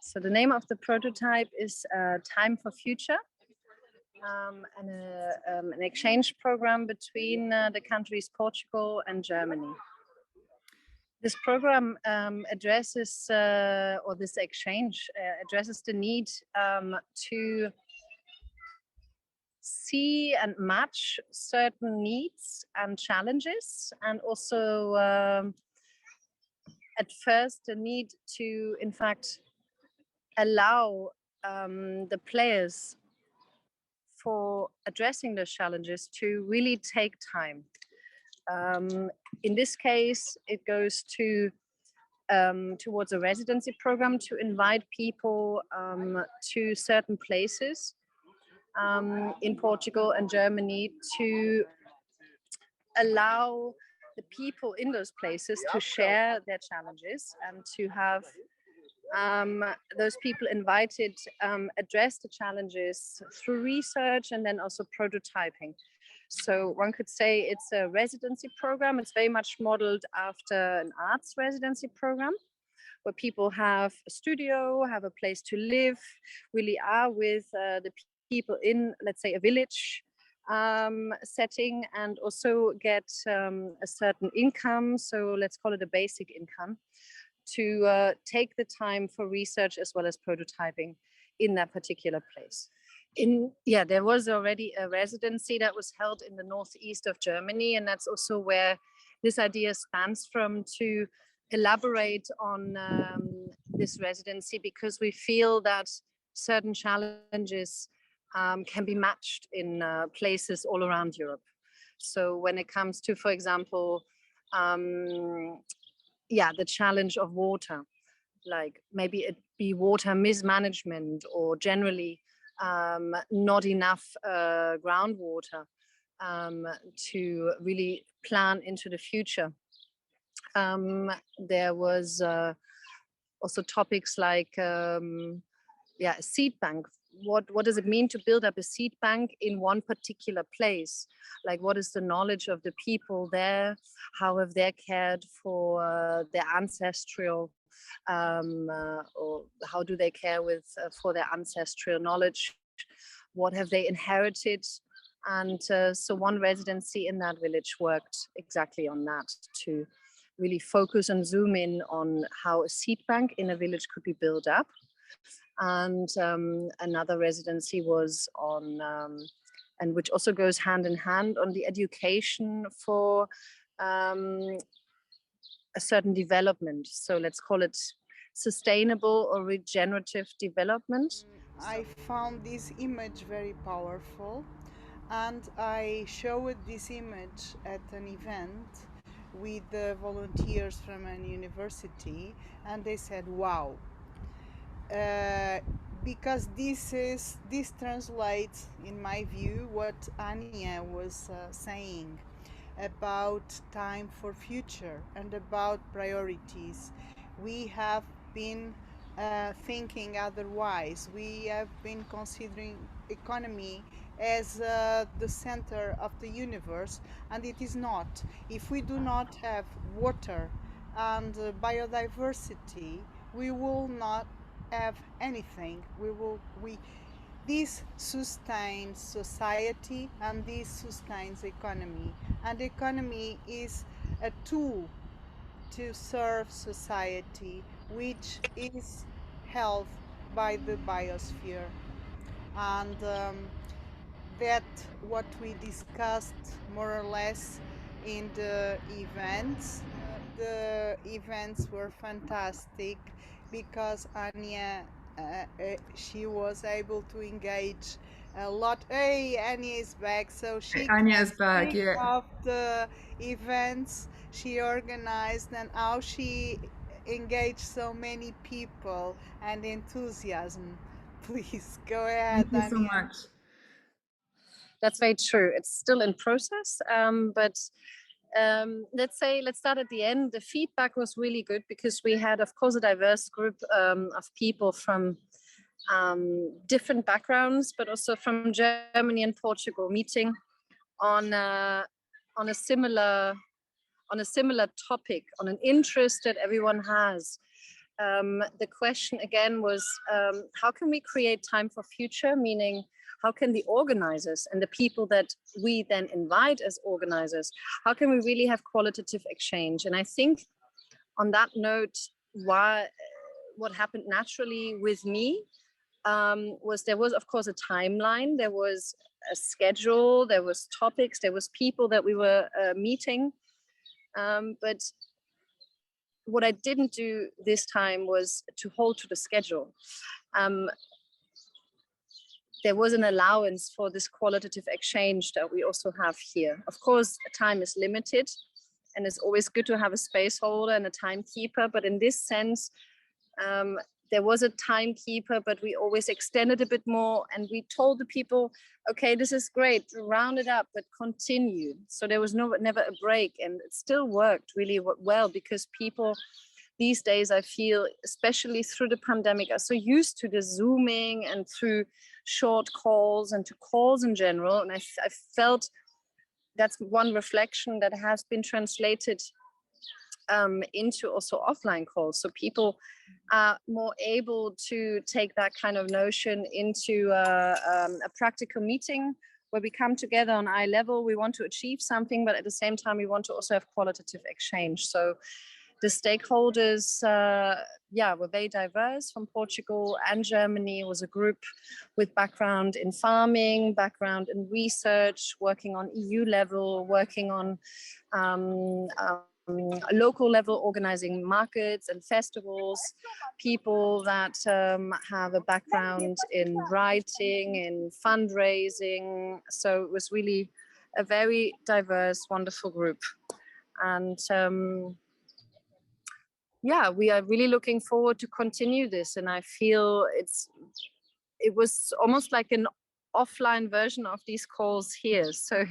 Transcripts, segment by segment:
So the name of the prototype is Time for Future, and an exchange program between the countries Portugal and Germany. This program addresses, or this exchange addresses the need to see and match certain needs and challenges, and also at first the need to, in fact, allow the players for addressing those challenges to really take time. In this case, it goes to towards a residency program to invite people to certain places in Portugal and Germany, to allow the people in those places to share their challenges and to have those people invited address the challenges through research and then also prototyping. So one could say it's a residency program. It's very much modeled after an arts residency program, where people have a studio, have a place to live, really are with the people in, let's say, a village setting, and also get a certain income. So let's call it a basic income, to take the time for research as well as prototyping in that particular place. There was already a residency that was held in the northeast of Germany, and that's also where this idea spans from, to elaborate on this residency, because we feel that certain challenges can be matched in places all around Europe. So when it comes to, for example, the challenge of water, like maybe it be water mismanagement, or generally not enough groundwater to really plan into the future. There was also topics like a seed bank. What does it mean to build up a seed bank in one particular place? Like, what is the knowledge of the people there? How have they cared for their ancestral, or how do they care for their ancestral knowledge? What have they inherited? And so one residency in that village worked exactly on that, to really focus and zoom in on how a seed bank in a village could be built up. And another residency was on, and which also goes hand in hand, on the education for a certain development. So let's call it sustainable or regenerative development. I found this image very powerful, and I showed this image at an event with the volunteers from a university, and they said, wow, because this translates, in my view, what Anja was saying about time for future and about priorities. We have been thinking otherwise. We have been considering economy as the center of the universe, and it is not. If we do not have water and biodiversity, we will not have anything. This sustains society, and this sustains economy, and economy is a tool to serve society, which is held by the biosphere. And that what we discussed more or less in the events. The events were fantastic because Anja, she was able to engage a lot. Hey, Anja is back, so she Anja is back, think yeah. of the events she organized and how she engaged so many people and enthusiasm. Please go ahead, Thank you so Anja. much. That's very true. It's still in process, but let's start at the end. The feedback was really good, because we had, of course, a diverse group of people from different backgrounds, but also from Germany and Portugal, meeting on a similar topic, on an interest that everyone has. the question again was, how can we create time for future? Meaning, how can the organizers and the people that we then invite as organizers, how can we really have qualitative exchange? And I think on that note, what happened naturally with me was there was, of course, a timeline, there was a schedule, there was topics, there was people that we were meeting. But what I didn't do this time was to hold to the schedule. There was an allowance for this qualitative exchange that we also have here. Of course, time is limited, and it's always good to have a space holder and a timekeeper. But in this sense, there was a timekeeper, but we always extended a bit more, and we told the people, okay, this is great, round it up, but continue. So there was never a break, and it still worked really well, because people these days, I feel, especially through the pandemic, are so used to the Zooming and through short calls and to calls in general. And I felt that's one reflection that has been translated into also offline calls. So people are more able to take that kind of notion into a practical meeting where we come together on eye level. We want to achieve something, but at the same time, we want to also have qualitative exchange. So the stakeholders, were very diverse from Portugal and Germany. It was a group with background in farming, background in research, working on EU level, working on local level, organizing markets and festivals, people that have a background in writing, in fundraising. So it was really a very diverse, wonderful group. And we are really looking forward to continue this. And I feel it was almost like an offline version of these calls here. So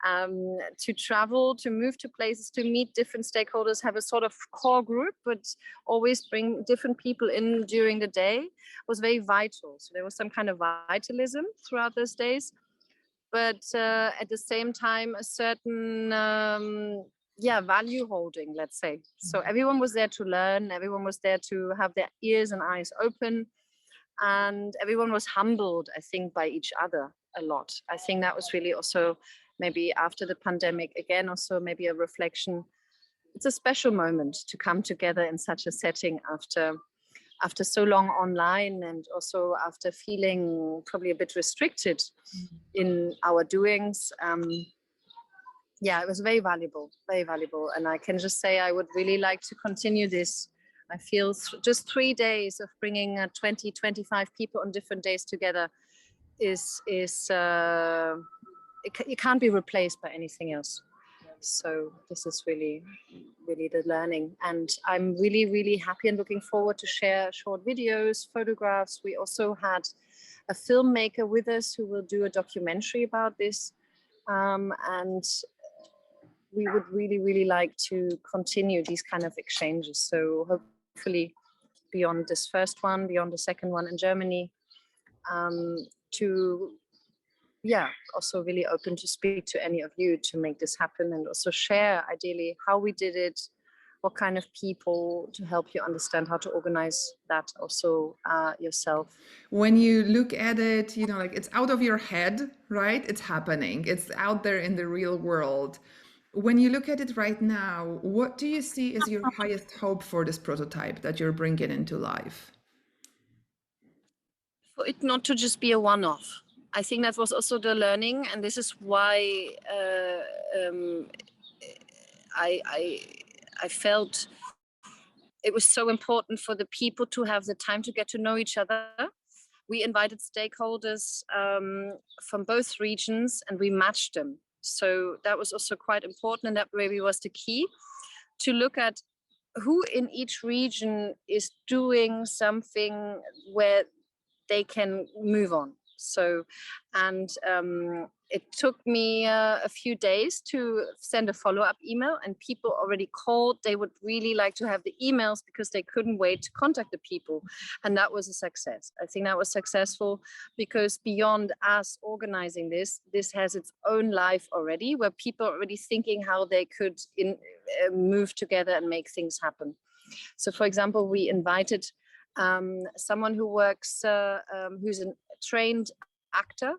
to travel, to move to places, to meet different stakeholders, have a sort of core group, but always bring different people in during the day was very vital. So there was some kind of vitalism throughout those days, but at the same time, a certain value holding, let's say. So everyone was there to learn, everyone was there to have their ears and eyes open, and everyone was humbled, I think, by each other a lot. I think that was really also maybe after the pandemic, again, also maybe a reflection. It's a special moment to come together in such a setting after so long online, and also after feeling probably a bit restricted in our doings. It was very valuable. And I can just say I would really like to continue this. I feel just 3 days of bringing 20, 25 people on different days together it can't be replaced by anything else. So this is really, really the learning. And I'm really, really happy and looking forward to share short videos, photographs. We also had a filmmaker with us who will do a documentary about this. And we would really, really like to continue these kind of exchanges. So hopefully beyond this first one, beyond the second one in Germany, also really open to speak to any of you to make this happen, and also share ideally how we did it, what kind of people, to help you understand how to organize that also yourself. When you look at it, like it's out of your head, right? It's happening. It's out there in the real world. When you look at it right now, what do you see as your highest hope for this prototype that you're bringing into life? For it not to just be a one-off. I think that was also the learning, and this is why I felt it was so important for the people to have the time to get to know each other. We invited stakeholders from both regions, and we matched them. So that was also quite important, and that maybe was the key, to look at who in each region is doing something where they can move on. So, and it took me a few days to send a follow-up email, and people already called. They would really like to have the emails because they couldn't wait to contact the people. And that was a success. I think that was successful because beyond us organizing this has its own life already, where people are already thinking how they could move together and make things happen. So, for example, we invited someone who works, who's a trained actor,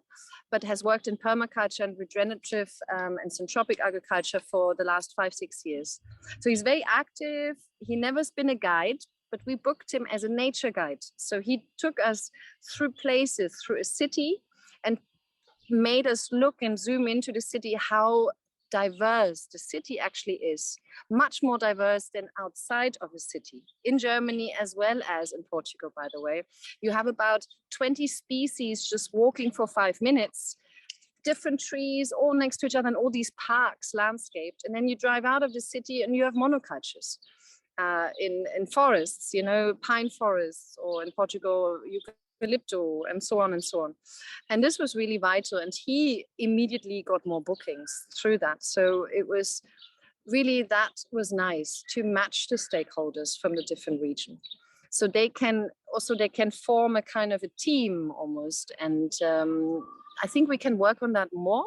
but has worked in permaculture and regenerative and syntropic agriculture for the last 5-6 years. So he's very active. He never's been a guide, but we booked him as a nature guide. So he took us through places, through a city, and made us look and zoom into the city, how diverse the city actually is, much more diverse than outside of a city. In Germany, as well as in Portugal, by the way, you have about 20 species just walking for 5 minutes, different trees all next to each other, and all these parks landscaped. And then you drive out of the city and you have monocultures in forests, you know, pine forests, or in Portugal, eucalypto, and so on and so on. And this was really vital, and he immediately got more bookings through that. So it was really, that was nice to match the stakeholders from the different regions, so they can form a kind of a team almost. And I think we can work on that more,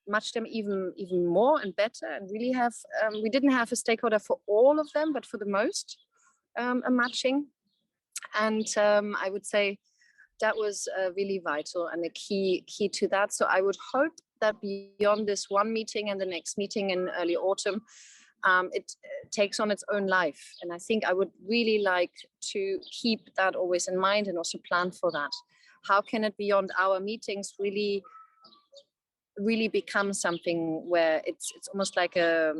match them even more and better, and really have we didn't have a stakeholder for all of them, but for the most a matching. And I would say that was really vital and a key to that. So I would hope that beyond this one meeting and the next meeting in early autumn, it takes on its own life. And I think I would really like to keep that always in mind and also plan for that. How can it, beyond our meetings, really become something where it's almost like a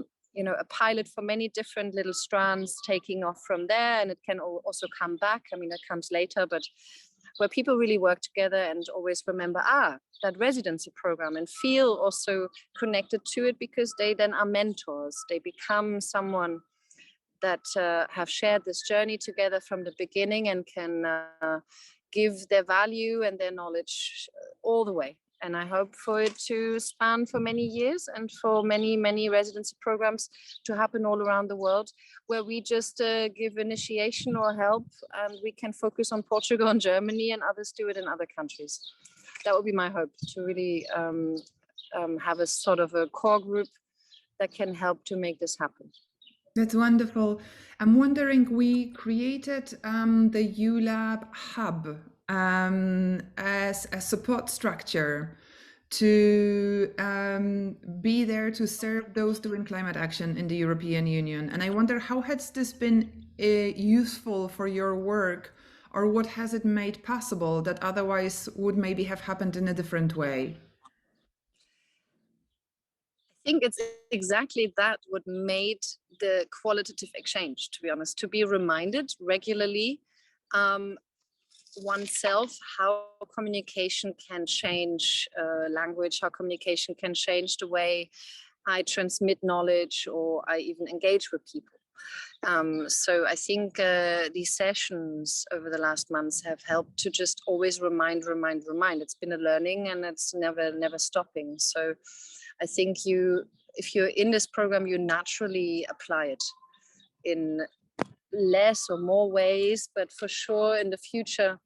pilot for many different little strands taking off from there, and it can also come back. I mean, it comes later, but where people really work together and always remember that residency program, and feel also connected to it, because they then are mentors. They become someone that have shared this journey together from the beginning and can give their value and their knowledge all the way. And I hope for it to span for many years, and for many, many residency programs to happen all around the world, where we just give initiation or help, and we can focus on Portugal and Germany, and others do it in other countries. That would be my hope, to really have a sort of a core group that can help to make this happen. That's wonderful. I'm wondering, we created the u.lab hub as a support structure to be there to serve those doing climate action in the European Union. And I wonder, how has this been useful for your work, or what has it made possible that otherwise would maybe have happened in a different way? I think it's exactly that what made the qualitative exchange, to be honest, to be reminded regularly oneself how communication can change language, how communication can change the way I transmit knowledge, or I even engage with people. So I think these sessions over the last months have helped to just always remind. It's been a learning, and it's never stopping. So I think if you're in this program, you naturally apply it in less or more ways, but for sure in the future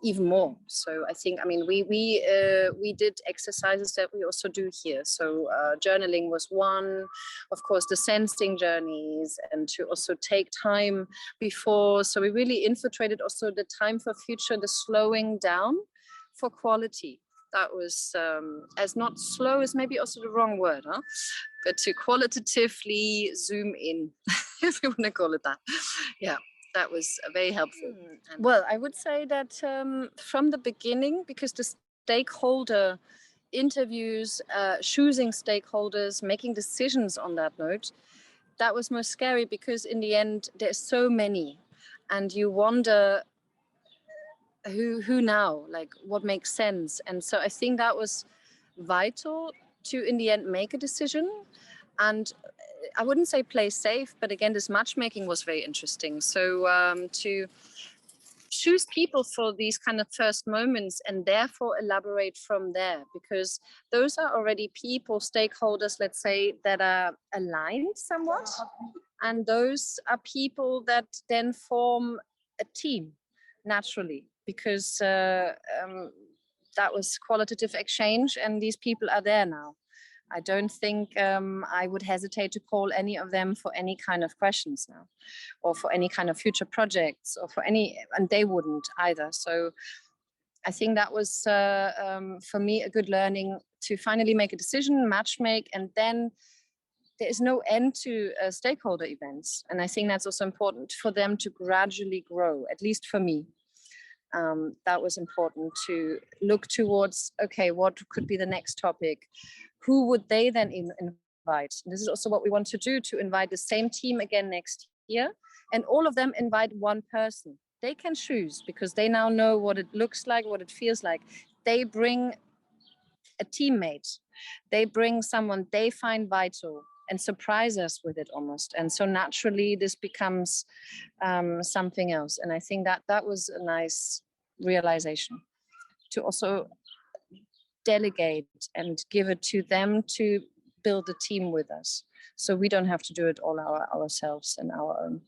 even more. So I think, I mean, we did exercises that we also do here. So journaling was one, of course, the sensing journeys, and to also take time before. So we really infiltrated also the time for future, the slowing down for quality. That was as not slow is maybe also the wrong word, but to qualitatively zoom in, if you want to call it that. Yeah, that was very helpful. Well, I would say that from the beginning, because the stakeholder interviews, choosing stakeholders, making decisions on that note, that was most scary, because in the end, there's so many, and you wonder, who now, like what makes sense. And so I think that was vital to, in the end, make a decision. And I wouldn't say play safe, but again, this matchmaking was very interesting. So to choose people for these kind of first moments and therefore elaborate from there, because those are already people, stakeholders, let's say, that are aligned somewhat. And those are people that then form a team naturally, because that was qualitative exchange and these people are there now. I don't think I would hesitate to call any of them for any kind of questions now, or for any kind of future projects, or for any, and they wouldn't either. So I think that was for me a good learning, to finally make a decision, match make, and then there is no end to stakeholder events. And I think that's also important for them to gradually grow, at least for me. That was important, to look towards, okay, what could be the next topic? Who would they then invite? This is also what we want to do, to invite the same team again next year, and all of them invite one person. They can choose, because they now know what it looks like, what it feels like. They bring a teammate, they bring someone they find vital and surprise us with it almost. And so naturally this becomes something else. And I think that that was a nice realization, to also delegate and give it to them to build a team with us, so we don't have to do it all ourselves and our own.